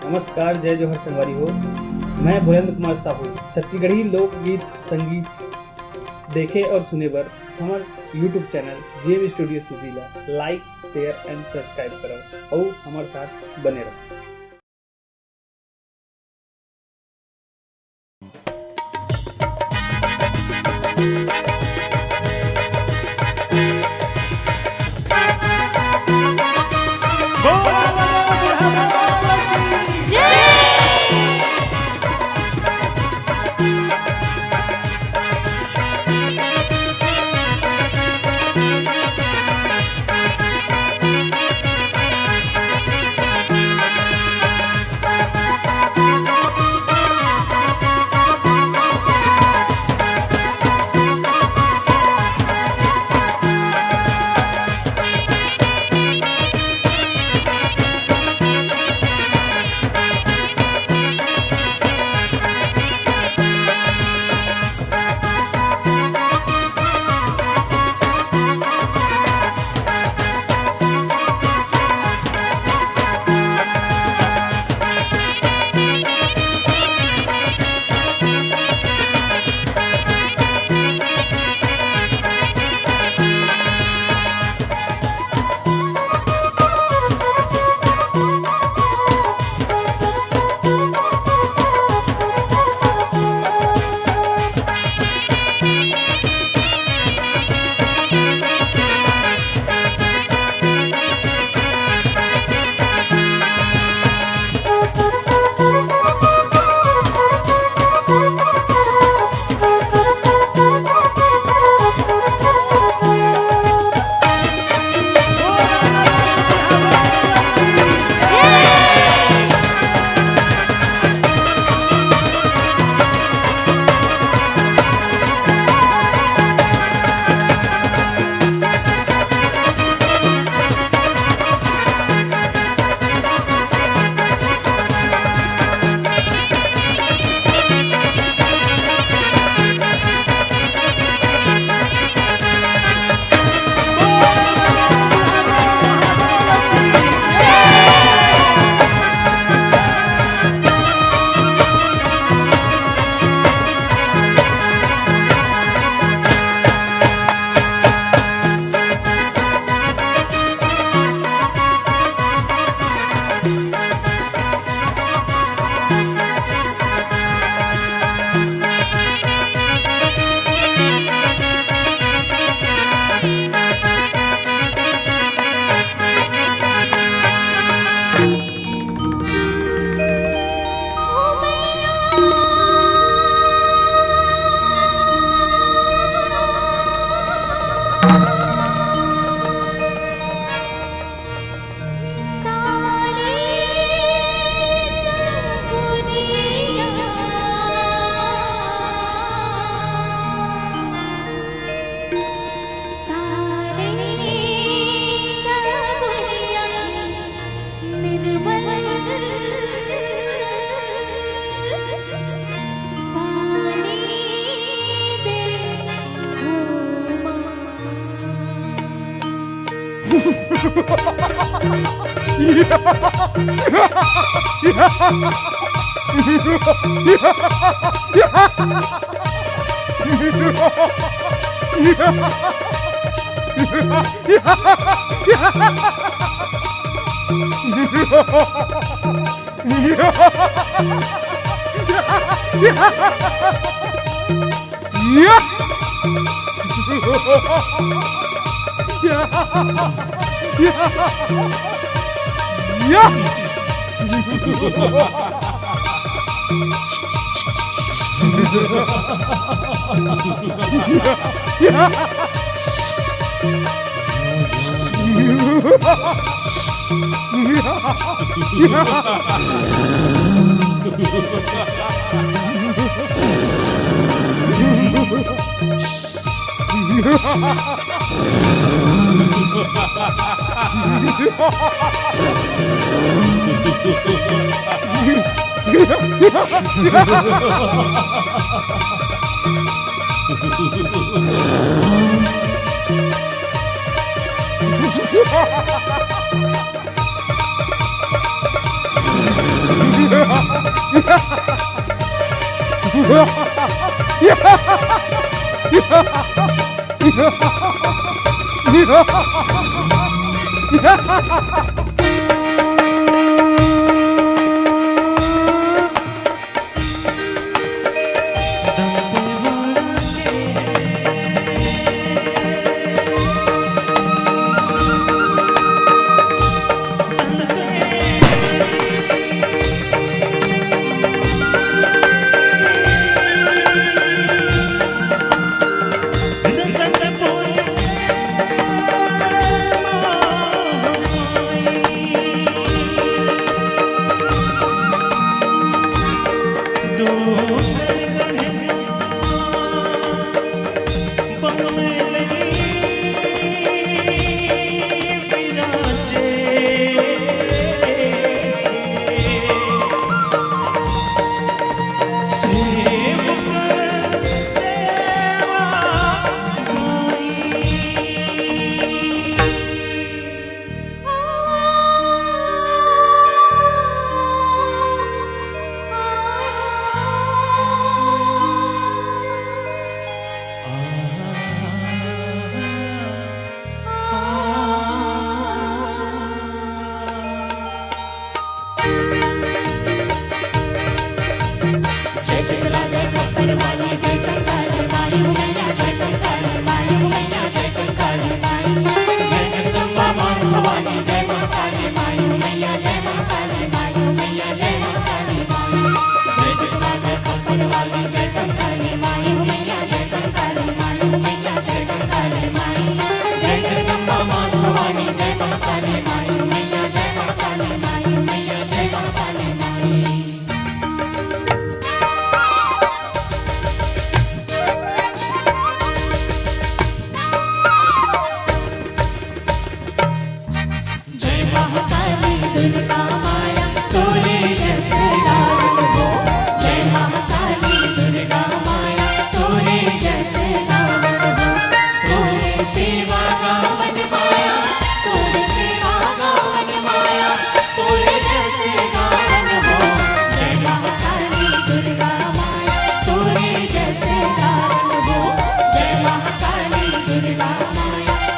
नमस्कार, जय जोहर संगवारी हो। मैं भोलेंद्र कुमार साहू छत्तीसगढ़ी लोकगीत संगीत देखे और सुने बर हमार यूट्यूब चैनल जेएम स्टूडियो सुजीला लाइक शेयर एंड सब्सक्राइब करो और हमारे साथ बने रहो।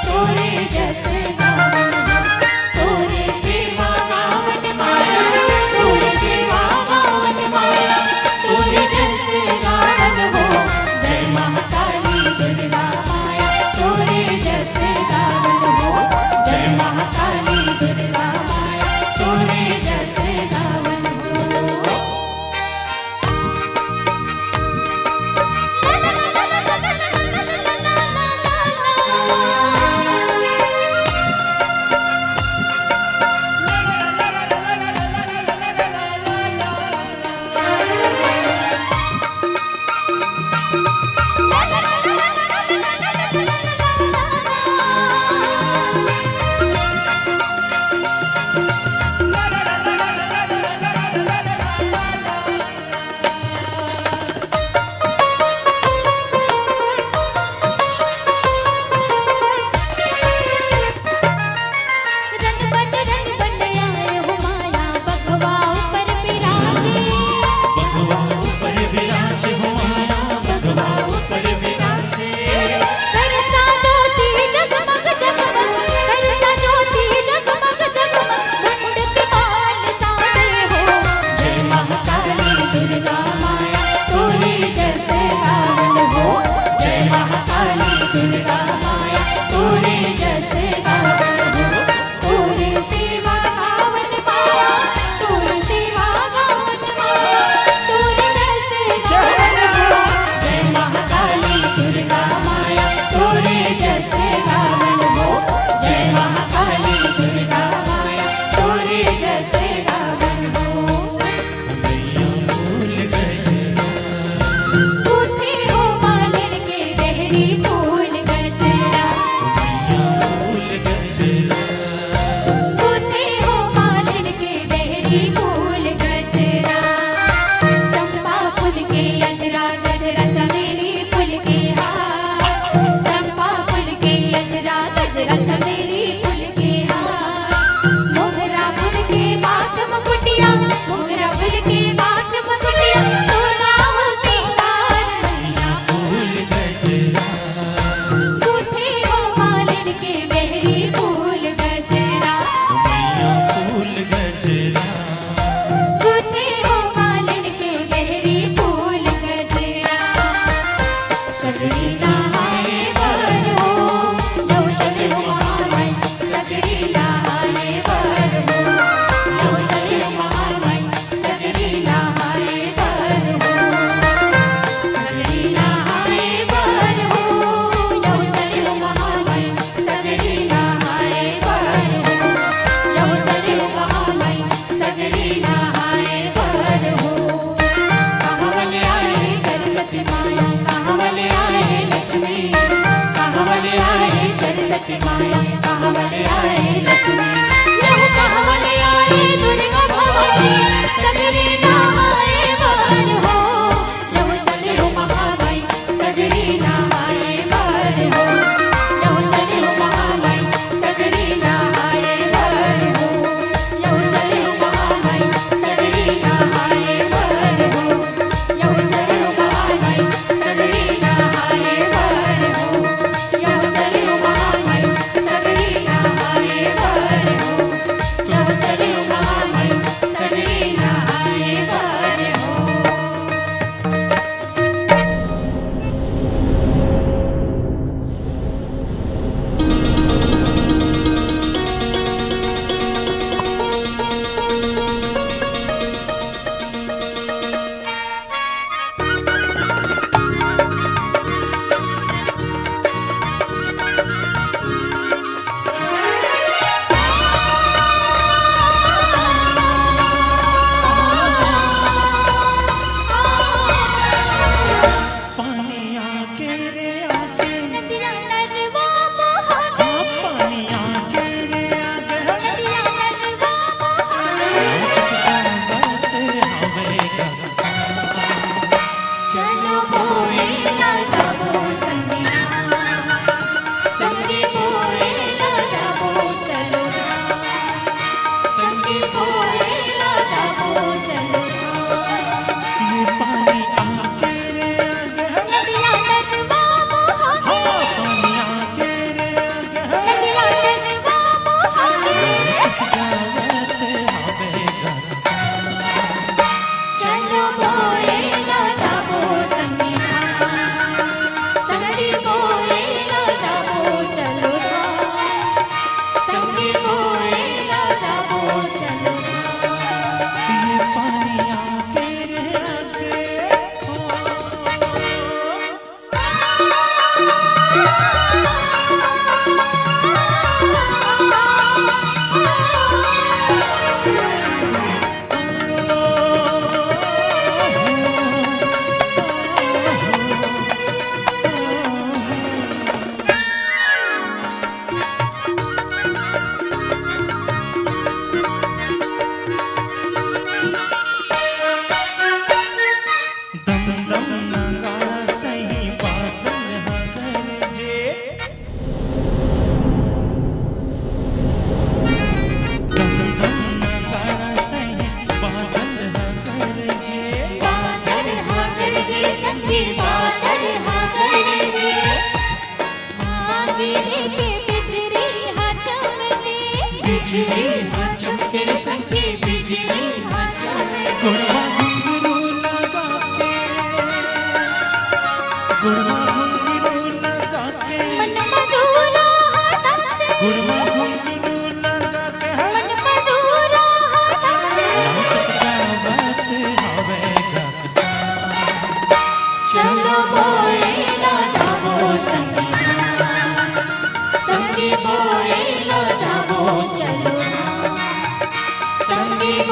तोरे जैसे गावन हो, तोरे सेवा गावन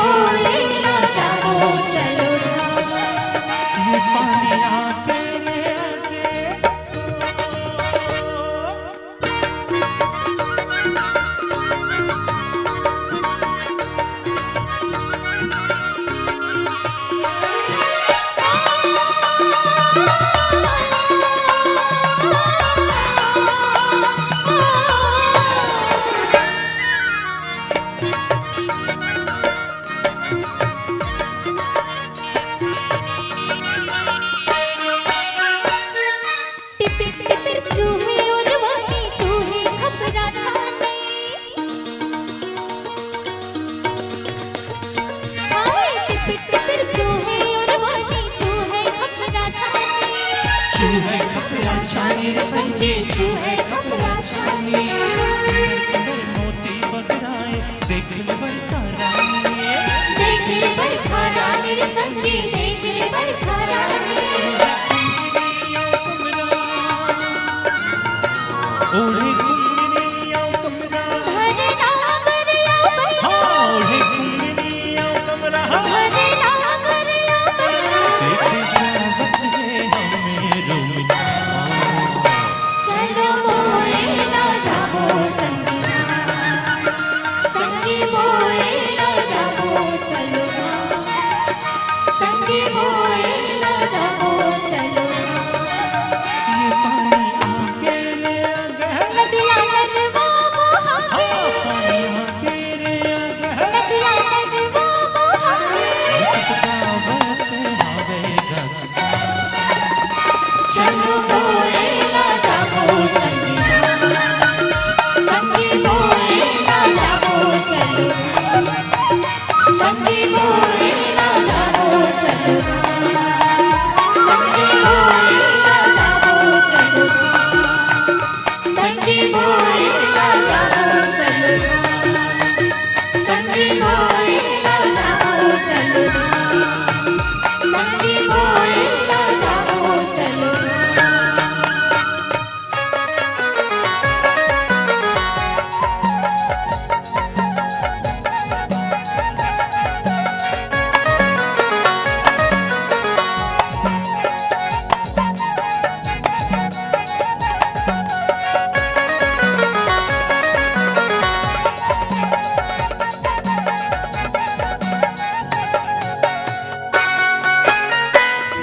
बोए ना जाओ चलो धाम। ये पानी आके टिपिर टिपिर चूहे और वानी चूहे खपरा छाने। हाय टिपिर टिपिर चूहे और वानी चूहे खपरा छाने। चूहे खपरा छाने संगे चूहे खपरा छाने अंदर मोती बकराए देख ले बरखा रानी। देख रे बरखा रानी रे संगे देख रे बरखा रानी। ओढ़े घुंघनिया कमरा धरे नाम रिया बहिना। हाँ ओढ़े घुंघनिया कमरा धरे नाम रिया बहिना। देखे जावत है हमें रोमिया। चलो बोए ना जाओ संगी संगी बोए ना जाओ चलो धाम। संगी बोए ना जाओ चलो धाम। ये पानी आके रे आगे नदियाँ नरवा बहावे। पानी आके रे आगे नदियाँ नरवा बहावे। चिपकावत हवेगा चलो बोए ना जाओ संगी संगी बोए ना जाओ चलो धाम। संगी बोए ना जाओ चलो धाम। संगी बोए ना जाओ चलो धाम। संगी बोए ना जाओ चलो धाम। संगी बोए ना जाओ चलो धाम। संगी बोए ना जाओ चलो धाम।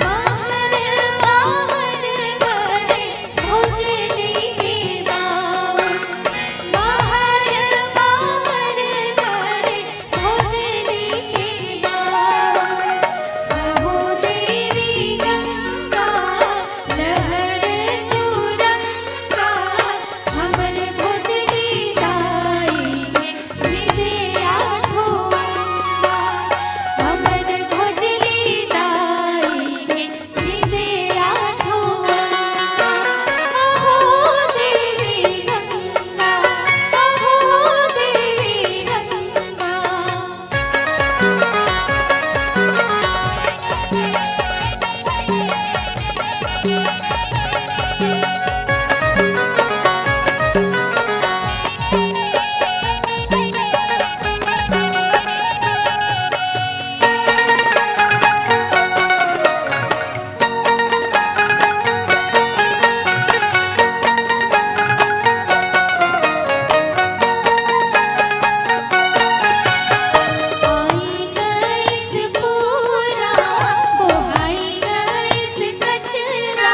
बाहर बाहर करे भोजली के बाव। बाहर बाहर करे भोजली के बाव। कहो देवी गंगा लहर तुरंगा। हमर भोजली दाई के भिजे आठों अंगा। हमर भोजली दाई के भिजे आठों अंगा। अहो देवी गंगा अहो देवी गंगा। आई गैस पूरा बोहाई गैस कचरा।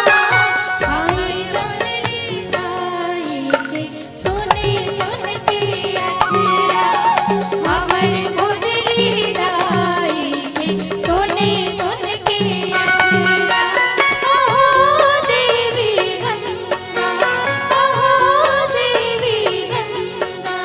आई डोरी दाई के सुने सुन के अचरा। हमर भोजली दाई के सुने सुन के अचरा। अहो देवी गंगा अहो देवी गंगा।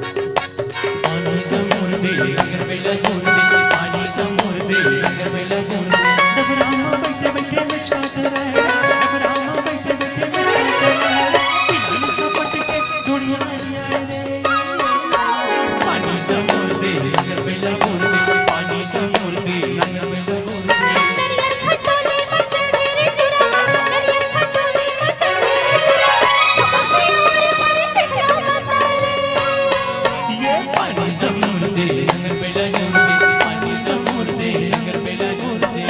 पानी का मुर्दे घर में लगूं दे पानी का मुर्दे घर में लगूं दे डबरामा बैठे बैठे मचाते रहे डबरामा बैठे बैठे मचाते रहे किनारे सा पट के जोड़ियां के रे पानी का मुर्दे अगर बेला मुर्दे पानी का मुर्दे अगर बेला मुर्दे नरियर खटोले मचड़े रे टुरा नरियर खटोले मचड़े रे टुरा चपचे और पर चिखला मारे ये पानी का मुर्दे अगर बेला मुर्दे पानी का मुर्दे अगर बेला मुर्दे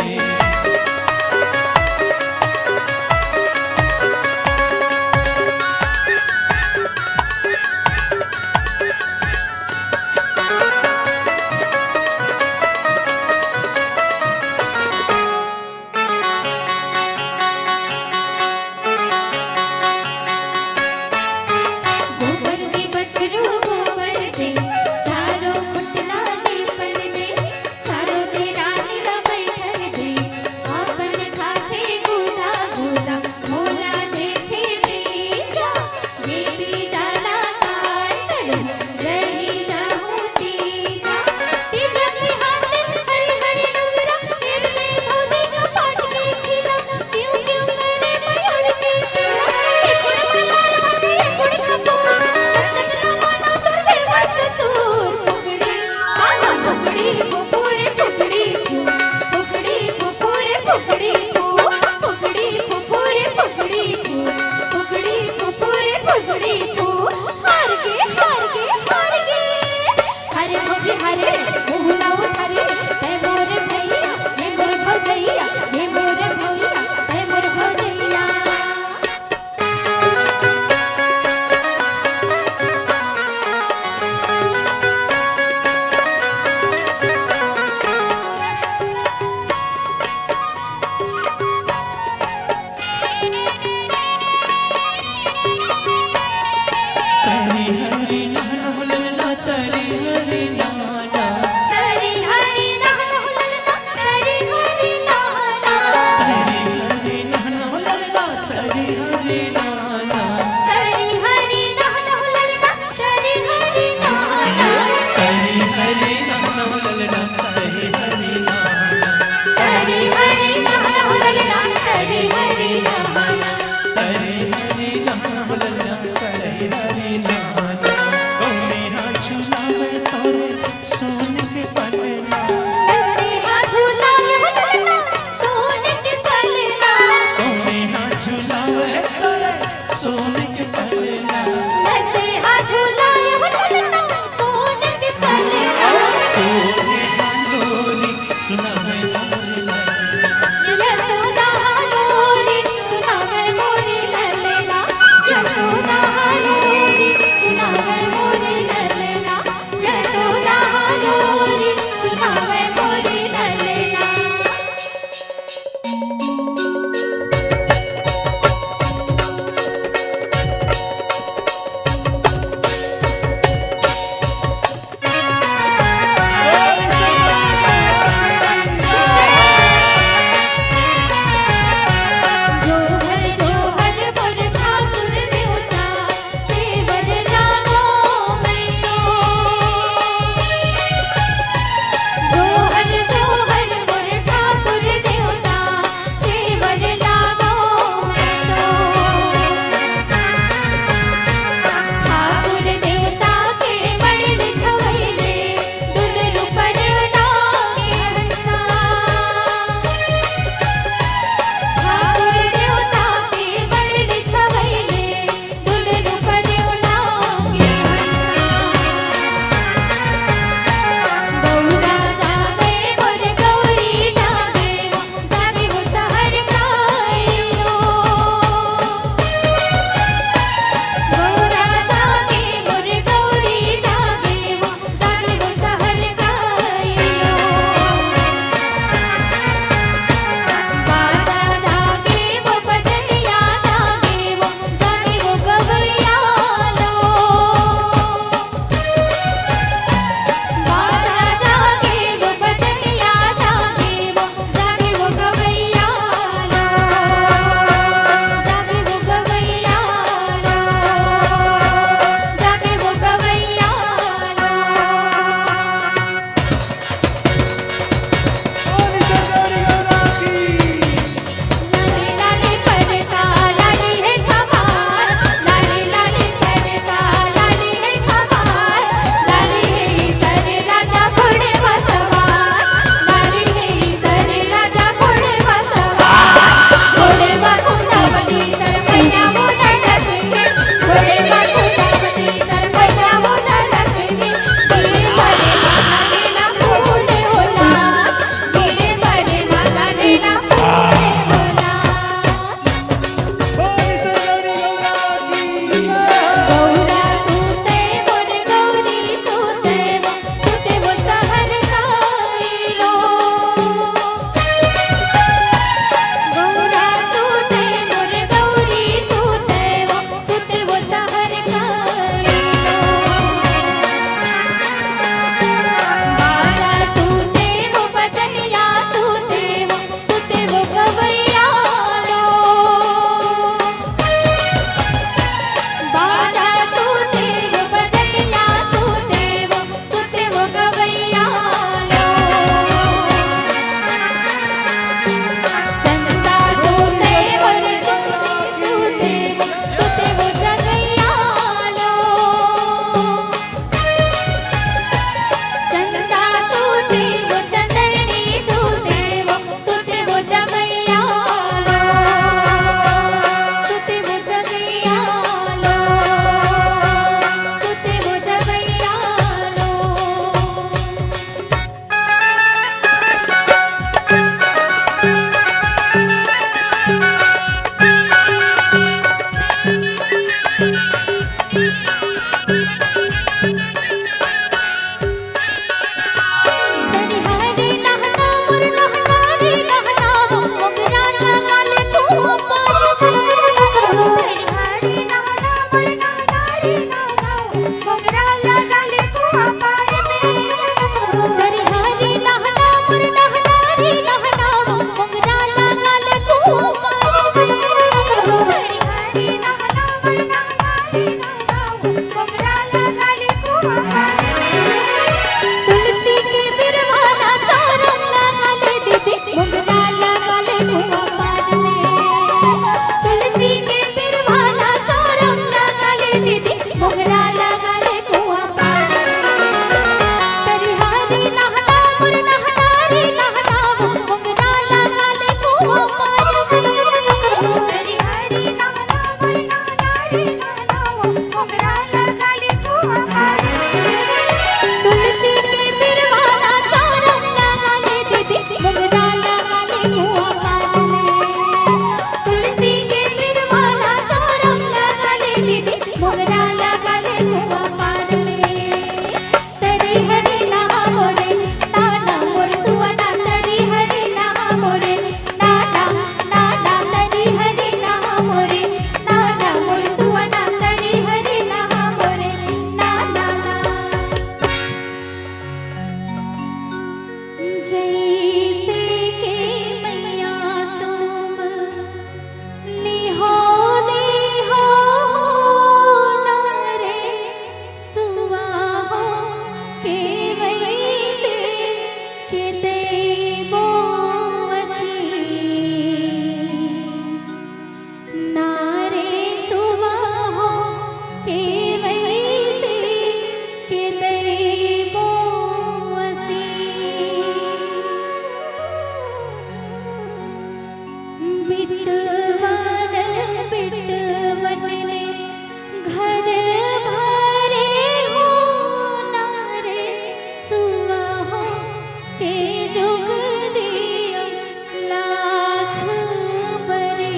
मोगरा लगा ले कुआं पार में दरिहारी नहना मोर नहनारी नहना मोगरा लगा ले कुआं पार में दरिहारी नहना मोर नहनारी नहना मोगरा लगा ले कुआं पार में तुलसी के बिरवाना चारम लगा ले दीदी मोगरा लगा ले कुआं पार में तुलसी के बिरवाना चारम लगा ले दीदी मोगरा लगा ले कुआं पार में दरिहारी नहना मोर नहनारी नहना मोगरा लगा ले कुआं पार में दरिहारी नहना मोर नहनारी नहना मोगरा लगा ले कुआं पार में तुलसी के बिरवाना चारम लगा ले दीदी मोगरा लगा ले कुआं पार में तुलसी के बिरवाना चारम लगा ले दीदी मोगरा लगा ले कुआं पार में तरी हरी नहा मोरे नाना मोर सुवना तरी हरी नहा मोरे नाना नाना तरी हरी नहा मोरे नाना मोर सुवना तरी हरी नहा मोरे नाना जैसे के मैया तुम लिहो लिहो नारे सुवा हो के वैसे के देवो आशीष नारे सुवा हो के वैसे के देवो बिटवन बिटवन ने घर भरे हो नारे सुवा हो के जुग जियो लाख बरे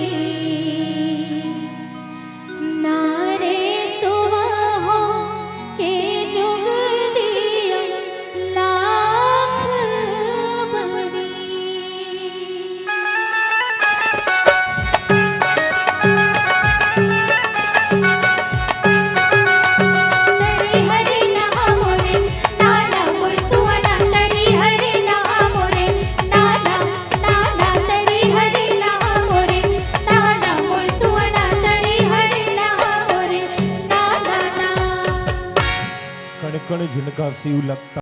नारे सुवा हो के जुग जियो लाख बरे तरी हरी नहा मोरे नाना मोर सुवना तरी हरी नहा मोरे नाना नाना तरी हरी नहा मोरे नाना मोर सुवना तरी हरी नहा मोरे नाना कण कण जिनका शिव लगता